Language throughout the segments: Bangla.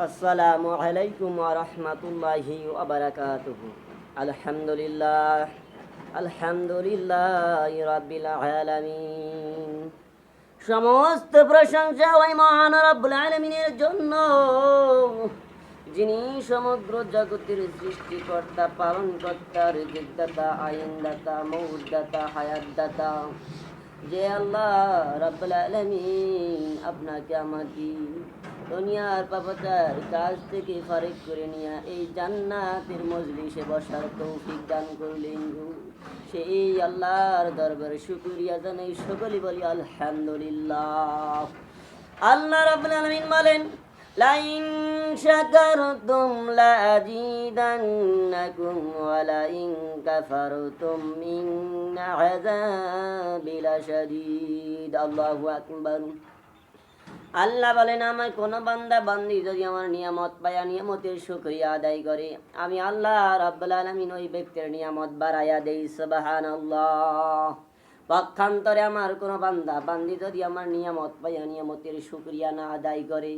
আসসালামু আলাইকুম ওয়া রাহমাতুল্লাহি ওয়া বারাকাতুহু। আলহামদুলিল্লাহ, আলহামদুলিল্লাহি রাব্বিল আলামিন। সমস্ত প্রশংসা ওই মহান রব্বুল আলামিনের জন্য, যিনি সমগ্র জগতের সৃষ্টিকর্তা, পালনকর্তা, রিজিকদাতা, আইনদাতা, মৌতদাতা, হায়াতদাতা। যে আল্লাহ রাব্বুল আলামিন আপনাকে আমাকে দুনিয়ার পাপাচার কাজ থেকে ফারিক করে নিয়ে এই জান্নাতের মজলিসে বসার তৌফিক দান করলেন, সেই আল্লাহর দরবারে শুকরিয়া জানাই, সকলে বলি আলহামদুলিল্লাহ। আল্লাহ রাব্বুল আলামিন বলেন, লাইন শাকারতুম লাযীদান্নাকুম ওয়া লাইন কাফারতুম ইন্না আযাবি লাশাদীদ। আল্লাহু আকবার। আল্লাহ বলেন, আমার কোনো বান্দা বান্দি যদি আমার নিয়ামত পায়া নিয়ামতের শুকরিয়া আদায় করে, আমি আল্লাহ রাব্বুল আলামিন ওই ব্যক্তির নিয়ামত বাড়াইয়া দেই। সুবহানাল্লাহ। পক্ষান্তরে আমার কোনো বান্দা বান্দি যদি আমার নিয়ামত পায়া নিয়ামতের শুকরিয়া না আদায় করে,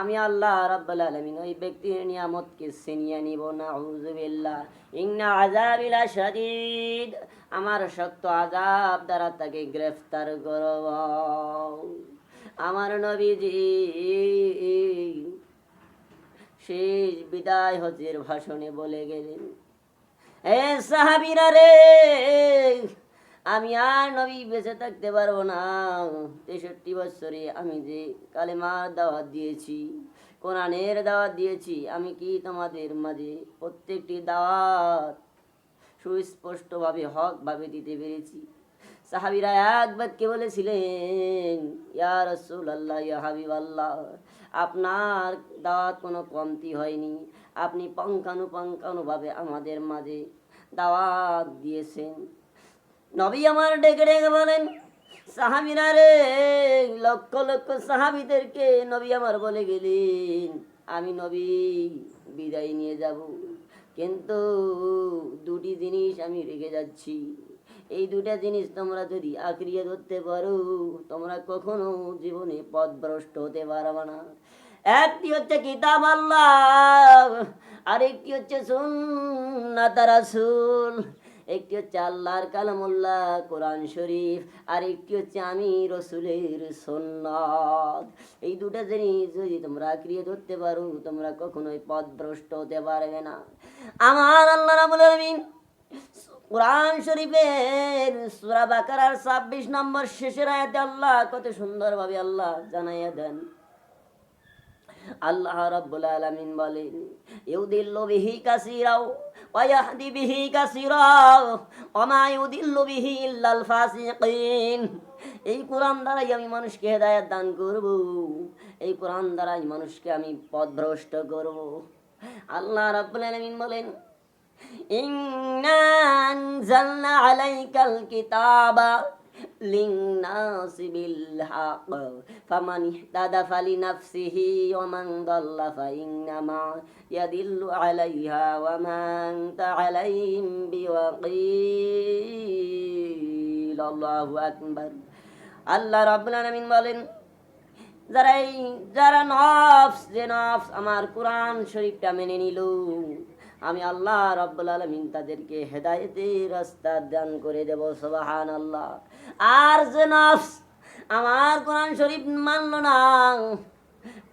আমি আল্লাহ রাব্বুল আলামিন ওই ব্যক্তির নিয়ামতকে ছিনিয়ে নিব। নাউযুবিল্লাহ। ইন্না আযাবি লাশাদীদ। আমার শক্ত আযাব দ্বারা তাকে গ্রেফতার করব। আমার নবীজি শেষ বিদায় হজের ভাষণে বলে গেলেন, এ সাহাবীরা রে, আমি আর নবী বেঁচে থাকতে পারবো না। 63 বছরে আমি যে কালেমার দাওয়াত দিয়েছি, কোরআনের দাওয়াত দিয়েছি, আমি কি তোমাদের মাঝে প্রত্যেকটি দাওয়াত সুস্পষ্টভাবে হকভাবে দিতে পেরেছি? সাহাবীরা এক বাক্যে বলেছিলেন, ইয়া রাসূলুল্লাহ, ইয়া হাবিবাল্লাহ, আপনার দাওয়াত কোনো কমতি হয়নি। আপনি পঙ্খানুপঙ্খানুভাবে আমাদের মাঝে দাওয়াত দিয়েছেন। নবী আমার ডেকে ডেকে বলেন, সাহাবীরা রে, লক্ষ লক্ষ সাহাবীদেরকে নবী আমার বলে গেলেন, আমি নবী বিদায় নিয়ে যাব, কিন্তু দুটি জিনিস আমি রেখে যাচ্ছি। এই দুটা জিনিস তোমরা যদি আঁকড়িয়ে ধরতে পারো, তোমরা কখনো জীবনে পথভ্রষ্ট হতে পারবে না। একটি হচ্ছে কিতাব আল্লাহ, আরেকটি হচ্ছে সুন্নাত রাসূল। একটি হচ্ছে আল্লাহর কালামুল্লাহ কোরআন শরীফ, আর একটি হচ্ছে আমি রসুলের সুন্নাত। এই দুটা জিনিস যদি তোমরা আঁকড়িয়ে ধরতে পারো, তোমরা কখনোই পথভ্রষ্ট হতে পারবে না। আমার আল্লাহ রাব্বুল আলামিন কোরআন শরীফের সূরা বাকারার 26 নম্বর শেষের আয়াতে আল্লাহ কত সুন্দরভাবে আল্লাহ জানাইয়া দেন। আল্লাহ রাব্বুল আলামিন বলেন, ইউদিল্লু বিহি কাসীরা ওয়া ইয়াহদি বিহি কাসীরা ওয়া মা ইউদিল্লু বিহি ইল্লাল ফাসিকিন। এই কোরআন দ্বারাই আমি মানুষকে হেদায়েত দান করব, এই কোরআন দ্বারাই মানুষকে আমি পথভ্রষ্ট করব। আল্লাহ রাব্বুল আলামিন বলেন, ইন্না আনজালনা আলাইকাল কিতাবা লিন্নাসি বিল হক ফামান ইহতাদা ফালিনাফসিহি ওয়া মান দাল্লা ফাইন্নামা ইয়াদিল্লু আলাইহা ওয়া মা আনতা আলাইহিম বিওয়াকিল। আল্লাহু আকবার। আল্লাহ রাব্বুল আলামিন বলেন, যারা নফস আমার কোরআন শরীফটা মেনে নিল, আমি আল্লাহ রাব্বুল আলামিন তাদেরকে হেদায়েতের রাস্তা দান করে দেব। সুবহানাল্লাহ। আর যে নফস আমার কোরআন শরীফ মানলো না,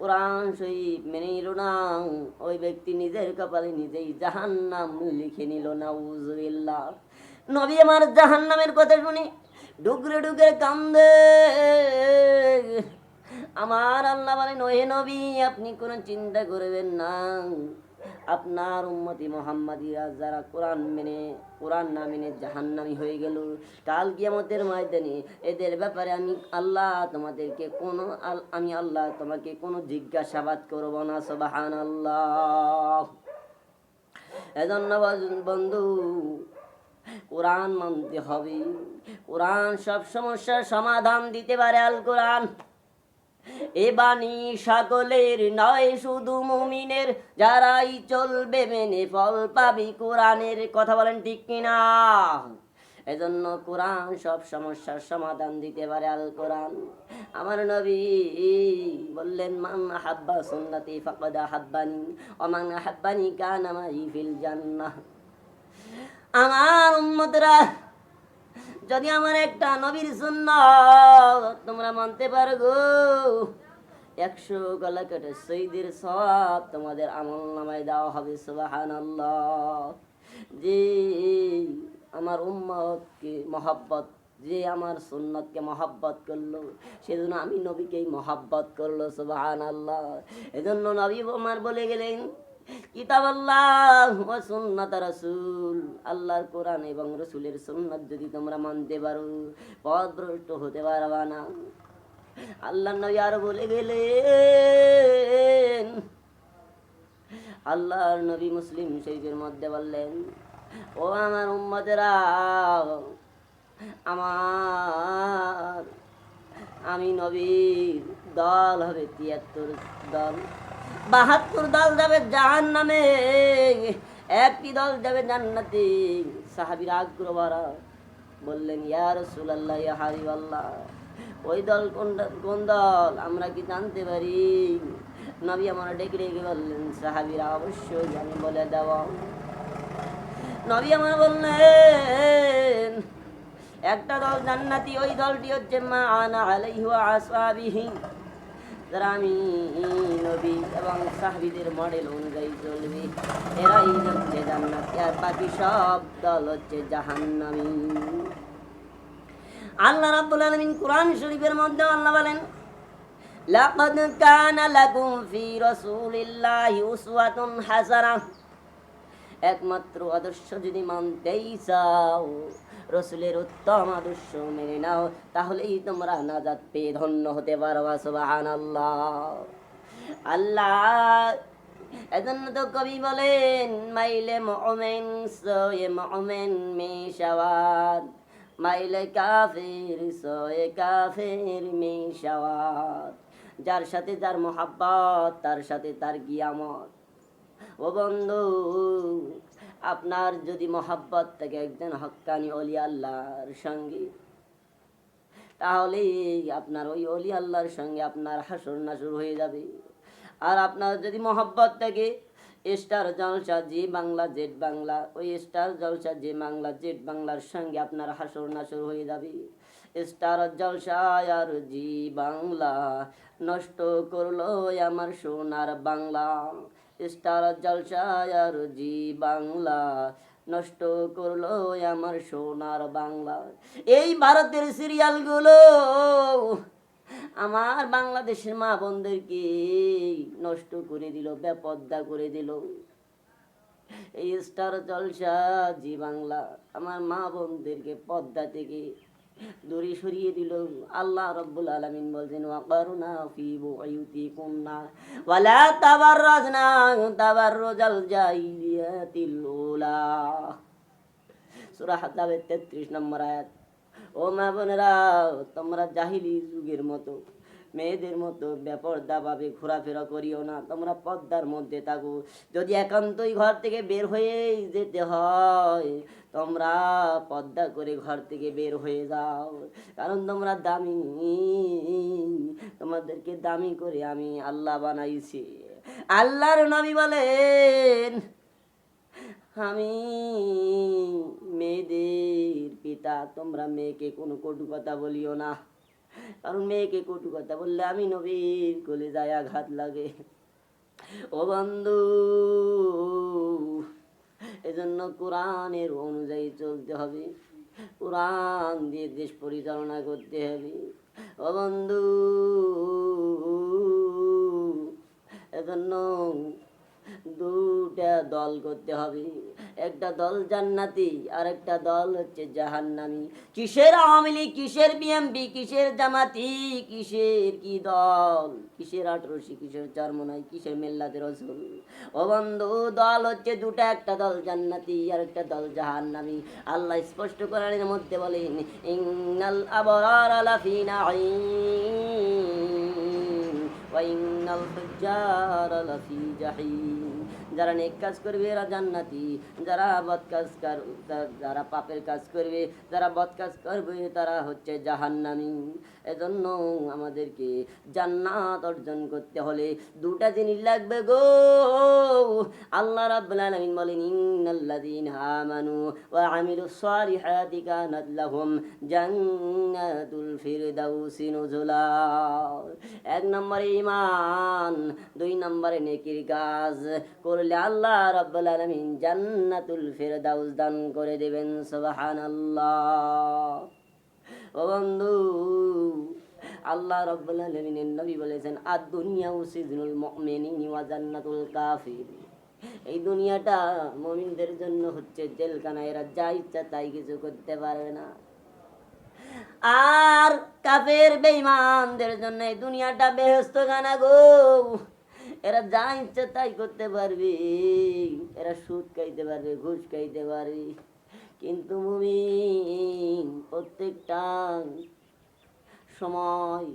কোরআন শরীফ মেনে নিল না, ওই ব্যক্তি নিজের কপালে নিজেই জাহান্নাম লিখে নিল। নাউযুবিল্লাহ। নবী আমার জাহান্নামের কথা শুনি ডুকরে ডুকরে কান্দে। আমার আল্লাহ বলেন, ওহে নবী, আপনি কোনো চিন্তা করবেন না। আপনার উম্মতি মুহাম্মাদিরা যারা কোরআন না মেনে জাহান্নামী হয়ে গেল, কাল কিয়ামতের ময়দানে এদের ব্যাপারে আমি আল্লাহ তোমাকে কোনো জিজ্ঞাসাবাদ করব না। সুবহানাল্লাহ। এজন্য বন্ধু, কোরআন মানতে হবে। কোরআন সব সমস্যার সমাধান দিতে পারে। আল কোরআন এ বাণী সকলের নয়, শুধু মুমিনের, যারাই চলবে মেনে ফল পাবি কোরআনের। কথা বলেন ঠিক কিনা? এজন্য কোরআন সব সমস্যার সমাধান দিতে পারে। আল কোরআন। আমার নবী বললেন, মান আহাব্বা সুন্নতি ফাকাদ আহাব্বানি ওয়া মান আহাব্বানি কানা মাই ফিল জান্নাহ। আমার উম্মতরা, যদি আমার একটা নবীর সুন্নাত তোমরা মানতে পারো গো, 100 গলা কেটে শহীদের সওয়াব তোমাদের আমলনামায় দেওয়া হবে। সুবহানাল্লাহ। যে আমার উম্মতকে মহব্বত, যে আমার সুন্নতকে মহব্বত করলো, সেজন্য আমি নবীকেই মহব্বত করলো। সুবহানাল্লাহ। এজন্য নবী আমার বলে গেলেন, কিতাব আল্লাহ ওয়া সুন্নাত রাসূল, আল্লাহর কোরআন এবং রাসূলের সুন্নাত যদি তোমরা মানতে পারো, পথভ্রষ্ট হতে পারবা না। আল্লাহর নবী আর বলে গেলেন, আল্লাহর নবী মুসলিম শরীফের মধ্যে বললেন, ও আমার উম্মতেরা, আমার আমি নবীর দল হবে 73 দল, 72 দল যাবে জাহান্নামে, একটি দল যাবে জান্নাতে। সাহাবীরা আগ্রহ ভরা বললেন, ইয়া রাসূলুল্লাহ, ইয়া হাবিবাল্লাহ, ওই দল কোন দল আমরা কি জানতে পারি? নবী আমার ডেকে ডেকে বললেন, সাহাবীরা অবশ্যই আমি বলে দেব। নবী আমার বললেন, একটা দল জান্নাতি, ওই দলটি হচ্ছে মা আনা আলাইহি ওয়া আসহাবিহি, যারা আমি নবী এবং সাহাবীদের মডেল অনুযায়ী চলবে, এরাই হচ্ছে জান্নাতি। আর বাকি সব দল হচ্ছে জাহান্নামী। আল্লাহ রাব্বুল আলামিন কোরআন শরীফের মধ্যে আল্লাহ বলেন, লাকাদ কানা লাকুম ফি রাসূলিল্লাহি উসওয়াতুন হাসানাহ, একমাত্র আদর্শ যদি মানতেই চাও, রাসূলের উত্তম আদর্শ মেনে নাও, তাহলেই তোমরা নাজাত পেয়ে ধন্য হতে পারবা। সুবহানাল্লাহ। আল্লাহ এজন্য তো কবি বলেন, মাইলে মুমিন সোয়ে মুমিন মে শাওয়াত, মাইলে কাফির সোয়ে কাফির মে শাওয়াত, যার সাথে যার মোহাব্বত তার সাথে তার কিয়ামত। ও বন্ধু, আপনার যদি মোহাব্বত থাকে একজন হক্কানি ওলি আল্লাহর সঙ্গে, তাহলে আপনার ওই ওলি আল্লাহর সঙ্গে আপনার হাসর নাসর হয়ে যাবে। আর আপনার যদি মোহাব্বত থাকে স্টার জলসা জি বাংলা জেড বাংলা, ওই স্টার জলসা জি বাংলা জেড বাংলার সঙ্গে আপনার হাসর নাসর হয়ে যাবে। স্টার জলসা আর জি বাংলা নষ্ট করলো আমার সোনার বাংলা, স্টার জলসা আর জি বাংলা নষ্ট করলো আমার সোনার বাংলা। এই ভারতের সিরিয়ালগুলো আমার বাংলাদেশের মা বোনদেরকে নষ্ট করে দিল, বেপর্দা করে দিল। এই স্টার জলসা জি বাংলা আমার মা বোনদেরকে পর্দা থেকে দূরে সরিয়ে দিল। আল্লাহ রাব্বুল আলামিন বলছেন, ওয়াকারনা ফি বুয়ুতিকুন্না ওয়ালা তাবাররাজনা তাবাররুজাল জাহিলিয়াতিল উলা, সূরা হাজাবের 33 নম্বর আয়াত। ও মা বোনেরা, তোমরা জাহিলি যুগের মতো মেয়েদের মতো বেপরদা ভাবে ঘোরাফেরা করিও না, তোমরা পর্দার মধ্যে থাকো। যদি একান্তই ঘর থেকে বের হয়ে যেতে হয়, তোমরা পর্দা করে ঘর থেকে বের হয়ে যাও, কারণ তোমরা দামি, তোমাদেরকে দামি করে আমি আল্লাহ বানাইছি। আল্লাহর নবী বলেন, আমি মেয়েদের পিতা, তোমরা মেয়েকে কোনো কটু কথা বলিও না, কারণ মেয়েকে কটু কথা বললে আমি নবীর কলিজায় আঘাত লাগে। ও বন্ধু, এজন্য কোরআনের অনুযায়ী চলতে হবে, কোরআন দিয়ে দেশ পরিচালনা করতে হবে। ও বন্ধু, এজন্য দুটা দল করতে হবে, একটা দল জান্নাতি আর একটা দল হচ্ছে জাহান্নামী। কিসের আওয়ামী লীগ, কিসের বিএমপি, কিসের জামাতি, কিসের কি দল, কিসের 18 কিসের চরমনাই, কিসের মিল্লাতে রাসূল। ও বন্ধু, দল হচ্ছে দুটা, একটা দল জান্নাতি আর একটা দল জাহান্নামী। আল্লাহ স্পষ্ট কোরআনের মধ্যে বলেন, ইন্নাল আবরারা লাফি নাঈম ফাইনাল ফুজ্জার লাফি জাহিম। যারা নেক কাজ করবে এরা জান্নাতি, যারা বদ কাজ যারা পাপের কাজ করবে, যারা বদ কাজ করবে তারা হচ্ছে জাহান্নামী। এজন্য আমাদেরকে জান্নাত অর্জন করতে হলে দুটা জিনিস লাগবে গো। আল্লাহ রাব্বুল আলামিন বলেন ইন্নাল্লাযীনা আমানু ওয়া আমিলুস সালিহাতি কানাত লাহুম জান্নাতুল ফিরদাউসি নুজুলা। এক নম্বরে ঈমান, দুই নম্বরে নেকির কাজ করলে আল্লাহ রাব্বুল আলামিন জান্নাতুল ফিরদাউস দান করে দেবেন। সুবহানাল্লাহ। ও বন্ধু, আল্লাহ রাব্বুল আলামিনের নবী বলেছেন আদ-দুনিয়া সিজনুল মুমিনি ওয়া জান্নাতুল কাফির। এই দুনিয়াটা মুমিনদের জন্য হচ্ছে জেলখানা, এরা যা ইচ্ছা তাই কিছু করতে পারবে না। আর কাফের বেঈমানদের জন্য এই দুনিয়াটা বেহেশতখানা গো। এরা যা ইচ্ছা তাই করতে পারবে, এরা সুদ খাইতে পারবে, ঘুষ খাইতে পারবে, কিন্তু মুমিন প্রত্যেকটা সময়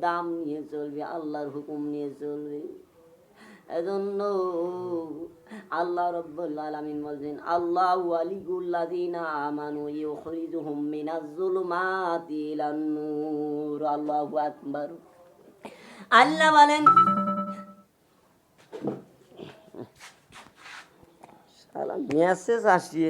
দাম নিয়ে চলবে, আল্লাহর হুকুম নিয়ে চলবে। এজন্য আল্লাহ রাব্বুল আলামিন বলেন আল্লাহু ওয়ালিউল্লাযিনা আমানু ইউখরিজুহুম মিনাজ যুলুমাতি ইলান নূর। আল্লাহু আকবার। আল্লাহ বলেন সালাম মেসেজ আসছে।